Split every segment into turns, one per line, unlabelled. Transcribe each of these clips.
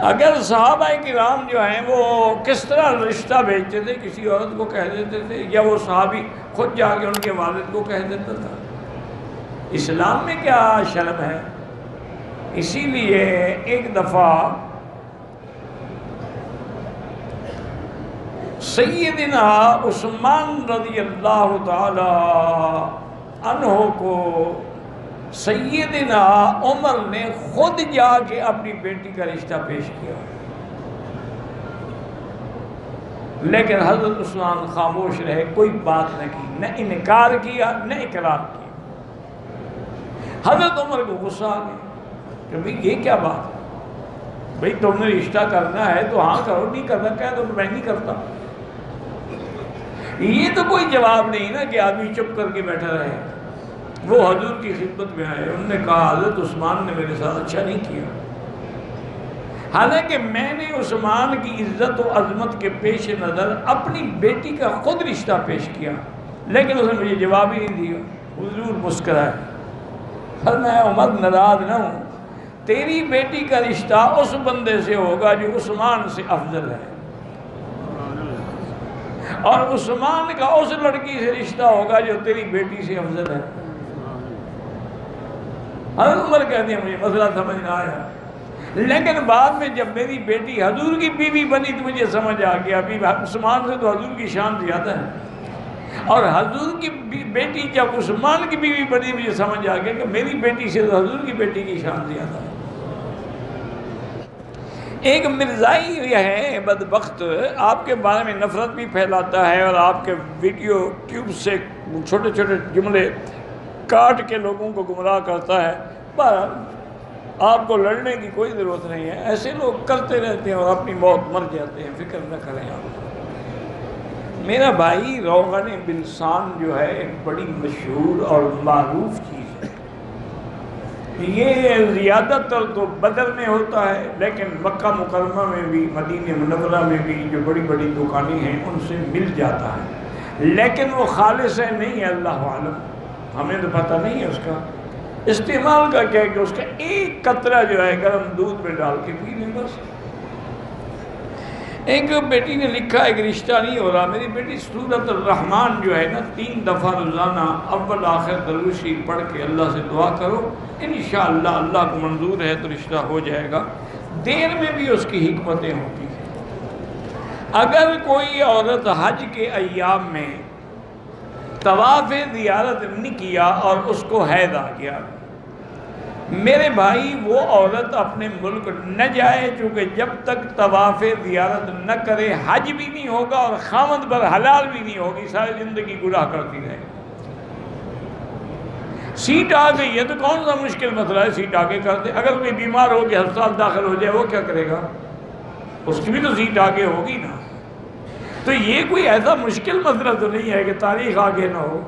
اگر صحابہ کرام جو ہیں وہ کس طرح رشتہ بھیجتے تھے، کسی عورت کو کہہ دیتے تھے یا وہ صحابی خود جا کے ان کے والد کو کہہ دیتا تھا؟ اسلام میں کیا شرم ہے؟ اسی لیے ایک دفعہ سیدنا عثمان رضی اللہ تعالی عنہ کو سیدنا عمر نے خود جا کے اپنی بیٹی کا رشتہ پیش کیا، لیکن حضرت عثمان خاموش رہے، کوئی بات نہ کی، نہ انکار کیا نہ اقرار کیا۔ حضرت عمر کو غصہ آ گیا کہ بھئی یہ کیا بات ہے؟ بھئی تم نے رشتہ کرنا ہے تو ہاں کرو، نہیں کرنا کہہ دو میں نہیں کرتا۔ یہ تو کوئی جواب نہیں نا کہ آدمی چپ کر کے بیٹھا رہے۔ وہ حضور کی خدمت میں آئے، انہوں نے کہا حضرت عثمان نے میرے ساتھ اچھا نہیں کیا، حالانکہ میں نے عثمان کی عزت و عظمت کے پیش نظر اپنی بیٹی کا خود رشتہ پیش کیا، لیکن اس نے مجھے جواب ہی نہیں دیا۔ حضور مسکرائے، فرمایا عمر ناراض نہ ہوں، تیری بیٹی کا رشتہ اس بندے سے ہوگا جو عثمان سے افضل ہے، اور عثمان کا اس لڑکی سے رشتہ ہوگا جو تیری بیٹی سے افضل ہے۔ حضرت عمر کہتے ہیں مجھے مسئلہ سمجھ نہ آیا، لیکن بعد میں جب میری بیٹی حضور کی بیوی بنی تو مجھے سمجھ آ گیا ابھی عثمان سے تو حضور کی شان زیادہ ہے، اور حضور کی بیٹی جب عثمان کی بیوی بنی مجھے سمجھ آ گیا کہ میری بیٹی سے تو حضور کی بیٹی کی شان زیادہ ہے۔ ایک مرزائی یہ ہے بدبخت، آپ کے بارے میں نفرت بھی پھیلاتا ہے اور آپ کے ویڈیو ٹیوب سے چھوٹے چھوٹے جملے کاٹ کے لوگوں کو گمراہ کرتا ہے، پر آپ کو لڑنے کی کوئی ضرورت نہیں ہے، ایسے لوگ کرتے رہتے ہیں اور اپنی موت مر جاتے ہیں، فکر نہ کریں آپ۔ میرا بھائی روغن بلسان جو ہے ایک بڑی مشہور اور معروف چیز ہے، یہ زیادہ تر تو بدر میں ہوتا ہے، لیکن مکہ مکرمہ میں بھی مدینہ منورہ میں بھی جو بڑی بڑی دکانیں ہیں ان سے مل جاتا ہے، لیکن وہ خالص ہے نہیں ہے، اللہ عالم، ہمیں تو پتہ نہیں ہے اس کا استعمال کا کیا ہے کہ اس کا ایک قطرہ جو ہے گرم دودھ میں ڈال کے پی لیں بس۔ ایک بیٹی نے لکھا ایک رشتہ نہیں ہو رہا، میری بیٹی سورۃ الرحمن جو ہے نا 3 دفعہ روزانہ اول آخر درود شریف پڑھ کے اللہ سے دعا کرو، انشاءاللہ اللہ کو منظور ہے تو رشتہ ہو جائے گا۔ دیر میں بھی اس کی حکمتیں ہوتی ہیں۔ اگر کوئی عورت حج کے ایام میں طواف زیارت نہیں کیا اور اس کو حیض آ گیا، میرے بھائی وہ عورت اپنے ملک نہ جائے، چونکہ جب تک طواف زیارت نہ کرے حج بھی نہیں ہوگا اور خامد پر حلال بھی نہیں ہوگی، ساری زندگی گناہ کرتی رہے۔ سیٹ آ گئی ہے تو کون سا مشکل مسئلہ ہے، سیٹ آگے کر دے۔ اگر کوئی بیمار ہو کے ہسپتال داخل ہو جائے وہ کیا کرے گا، اس کی بھی تو سیٹ آگے ہوگی نا۔ تو یہ کوئی ایسا مشکل مسئلہ تو نہیں ہے کہ تاریخ آگے نہ ہو،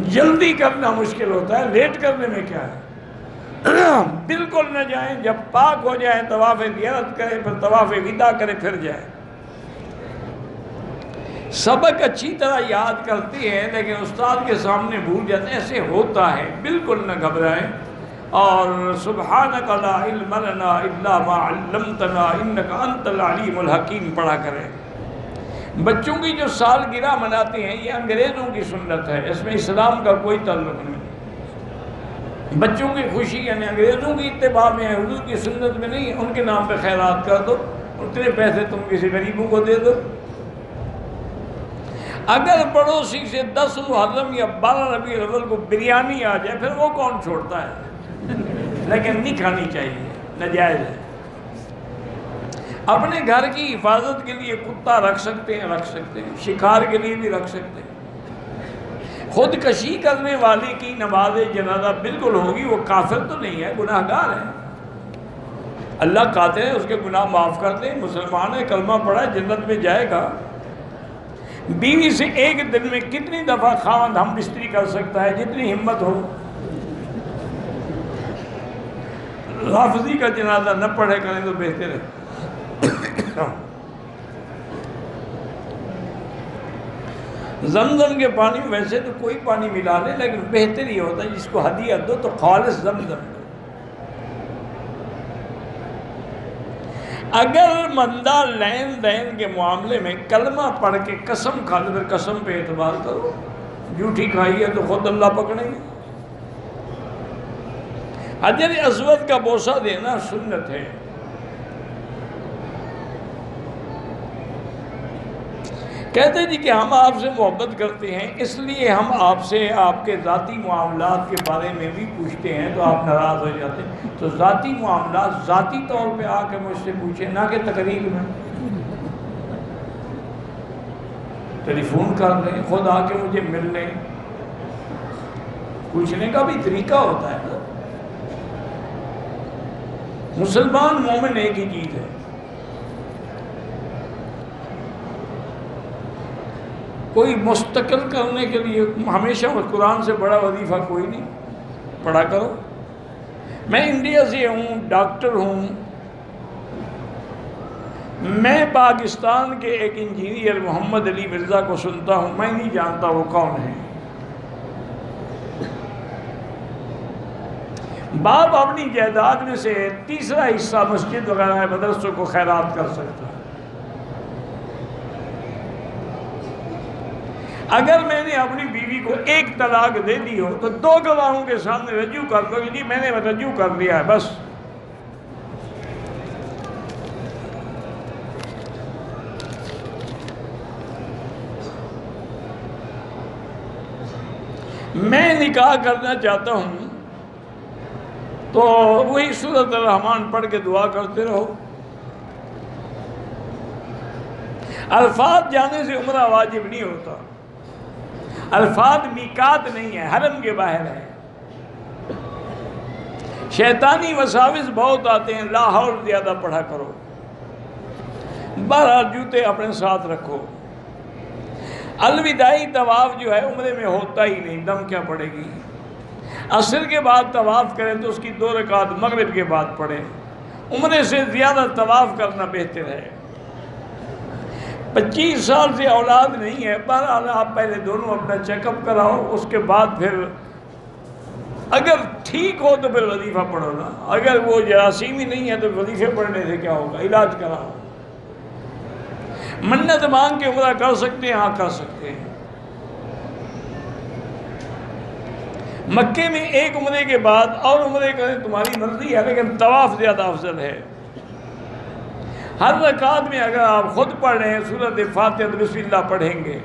جلدی کرنا مشکل ہوتا ہے، لیٹ کرنے میں کیا ہے۔ بالکل نہ جائیں، جب پاک ہو جائیں طواف زیارت کریں، پھر طواف وداع کریں، پھر جائیں۔ سبق اچھی طرح یاد کرتے ہیں لیکن استاد کے سامنے بھول جاتے ہیں، ایسے ہوتا ہے، بالکل نہ گھبرائیں، اور سبحانک لا علم لنا الا ما علمتنا انک انت العلیم الحکیم پڑھا کریں۔ بچوں کی جو سالگرہ مناتے ہیں یہ انگریزوں کی سنت ہے، اس میں اسلام کا کوئی تعلق نہیں۔ بچوں کی خوشی یعنی انگریزوں کی اتباع میں ہے، حضور کی سنت میں نہیں۔ ان کے نام پہ خیرات کر دو، اتنے پیسے تم کسی غریبوں کو دے دو۔ اگر پڑوسی سے 10 محرم یا 12 ربیع الاول کو بریانی آ جائے پھر وہ کون چھوڑتا ہے، لیکن نہیں کھانی چاہیے، ناجائز ہے۔ اپنے گھر کی حفاظت کے لیے کتا رکھ سکتے ہیں، شکار کے لیے بھی رکھ سکتے ہیں۔ خودکشی کرنے والے کی نماز جنازہ بالکل ہوگی، وہ کافر تو نہیں ہے، گناہ گار ہے، اللہ قادر ہے اس کے گناہ معاف کر دیں، مسلمان ہے، کلمہ پڑھا ہے، جنت میں جائے گا۔ بیوی سے ایک دن میں کتنی دفعہ خاوند ہم بستری کر سکتا ہے، جتنی ہمت ہو۔ حافظی کا جنازہ نہ پڑھے کریں تو بہتر ہے۔ زمزم کے پانی میں ویسے تو کوئی پانی ملا لے، لیکن بہتر یہ ہوتا ہے جس کو ہدیہ دو تو خالص زمزم دو۔ اگر بندہ لین دین کے معاملے میں کلمہ پڑھ کے قسم کھا لے، پھر قسم پہ اعتبار کرو، جھوٹی کھائی ہے تو خود اللہ پکڑیں گے۔ حجر اسود کا بوسہ دینا سنت ہے۔ کہتے جی کہ ہم آپ سے محبت کرتے ہیں، اس لیے ہم آپ سے آپ کے ذاتی معاملات کے بارے میں بھی پوچھتے ہیں تو آپ ناراض ہو جاتے ہیں۔ تو ذاتی معاملات ذاتی طور پہ آ کے مجھ سے پوچھیں، نہ کہ تقریر میں۔ ٹیلی فون کر لیں، خود آ کے مجھے مل لیں، پوچھنے کا بھی طریقہ ہوتا ہے نا۔ مسلمان مومن ایک ہی چیز ہے، کوئی مستقل کرنے کے لیے ہمیشہ قرآن سے بڑا وظیفہ کوئی نہیں، پڑھا کرو۔ میں انڈیا سے ہوں، ڈاکٹر ہوں، میں پاکستان کے ایک انجینئر محمد علی مرزا کو سنتا ہوں، میں نہیں جانتا وہ کون ہے۔ باپ اپنی جائیداد میں سے تیسرا حصہ مسجد وغیرہ مدرسوں کو خیرات کر سکتا ہے۔ اگر میں نے اپنی بیوی کو ایک طلاق دے دی ہو تو 2 گواہوں کے سامنے رجوع کر دو کہ جی میں نے رجوع کر لیا ہے، بس۔ میں نکاح کرنا چاہتا ہوں تو وہی سورۃ الرحمن پڑھ کے دعا کرتے رہو۔ عرفات جانے سے عمرہ واجب نہیں ہوتا، عرفات میقات نہیں ہے، حرم کے باہر ہے۔ شیطانی وساوس بہت آتے ہیں، لا حول زیادہ پڑھا کرو، 12 جوتے اپنے ساتھ رکھو۔ الوداعی طواف جو ہے عمرے میں ہوتا ہی نہیں، دم کیا پڑے گی؟ عصر کے بعد طواف کریں تو اس کی 2 رکعت مغرب کے بعد پڑھیں، عمرے سے زیادہ طواف کرنا بہتر ہے۔ 25 سال سے اولاد نہیں ہے، بہرحال آپ پہلے دونوں اپنا چیک اپ کراؤ، اس کے بعد پھر اگر ٹھیک ہو تو پھر وظیفہ پڑھو نا، اگر وہ جراثیم ہی نہیں ہے تو وظیفے پڑھنے سے کیا ہوگا؟ علاج کراؤ۔ منت مانگ کے عمرہ کر سکتے ہیں؟ ہاں کر سکتے ہیں۔ مکے میں ایک عمرے کے بعد اور عمرے کریں تمہاری مرضی ہے، لیکن طواف زیادہ افضل ہے۔ ہر رکعت میں اگر آپ خود پڑھ رہے ہیں سورۃ فاتحہ بسم اللہ پڑھیں گے